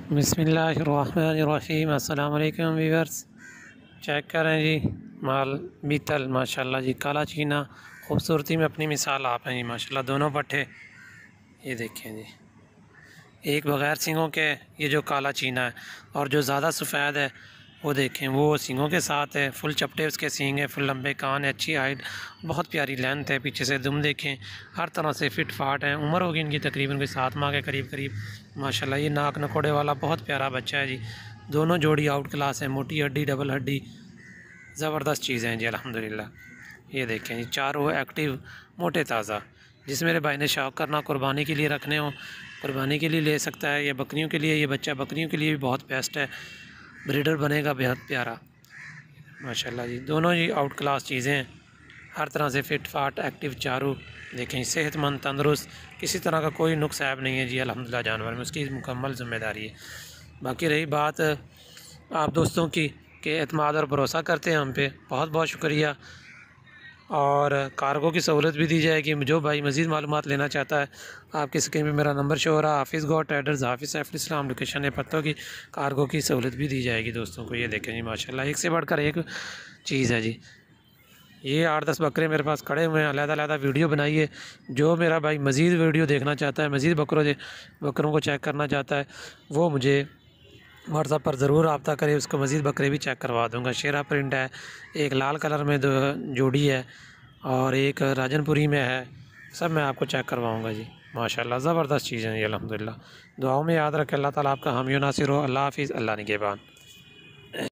बिस्मिल्लाहिर्रहमानिर्रहीम। अस्सलाम वालेकुम व्यूअर्स। चेक करें जी, माल बीतल माशाल्लाह जी, काला चीना खूबसूरती में अपनी मिसाल आप हैं जी माशाल्लाह। दोनों पट्ठे ये देखें जी, एक बग़ैर सींगों के ये जो काला चीना है, और जो ज़्यादा सफ़ेद है वो देखें, वो सींगों के साथ है। फुल चपटे उसके सींग है, फुल लंबे कान है, अच्छी हाइट, बहुत प्यारी लेंथ है। पीछे से दुम देखें, हर तरह से फिट फाट है। उम्र होगी इनकी तकरीबन कोई 7 माह के करीब माशाल्लाह। ये नाक नकोड़े वाला बहुत प्यारा बच्चा है जी। दोनों जोड़ी आउट क्लास है, मोटी हड्डी डबल हड्डी, ज़बरदस्त चीज़ें हैं जी अल्हम्दुलिल्लाह। ये देखें जी, चारों एक्टिव मोटे ताज़ा। जिस मेरे भाई ने शौक़ करना कुर्बानी के लिए रखने हो, कुर्बानी के लिए ले सकता है। ये बकरियों के लिए, ये बच्चा बकरियों के लिए भी बहुत बेस्ट है, ब्रीडर बनेगा बेहद प्यारा माशाल्लाह जी। दोनों ही आउट क्लास चीज़ें हैं, हर तरह से फिट फाट एक्टिव चारों। देखें, सेहतमंद तंदुरुस्त, किसी तरह का कोई नुक्स ऐब नहीं है जी अल्हम्दुलिल्लाह। जानवर में उसकी मुकम्मल ज़िम्मेदारी है। बाकी रही बात आप दोस्तों की कि एतमाद और भरोसा करते हैं हम पे, बहुत बहुत शुक्रिया। और कार्गो की सहूलत भी दी जाएगी। जो भाई मज़ीद मालूमात लेना चाहता है, आपकी स्क्रीन पे मेरा नंबर शो हो रहा है। हाफिज़ गो ट्रेडर्स, हाफिज़ सैफुल इस्लाम लोकेशन है, पत्तों की कार्गो की सहूलत भी दी जाएगी दोस्तों को। ये देखें जी माशाल्लाह, एक से बढ़कर एक चीज़ है जी। ये 8-10 बकरे मेरे पास खड़े हुए हैं, अलग-अलग वीडियो बनाइए। जो मेरा भाई मज़ीद वीडियो देखना चाहता है, मज़ीद बकरों को चेक करना चाहता है, वो मुझे व्हाट्सएप पर ज़रूर रब्ता करें, उसको मज़ीद बकरे भी चेक करवा दूँगा। शेरा प्रिंट है, एक लाल कलर में दो जोड़ी है, और एक राजनपुरी में है। सब मैं आपको चेक करवाऊँगा जी माशाल्लाह। ज़बरदस्त चीज़ें हैं ये अल्हम्दुलिल्लाह। दुआओं में याद रखें। अल्लाह ताला आपका हामी नासिर हो। अल्लाह हाफ़िज़। अल्लाह निगहबान।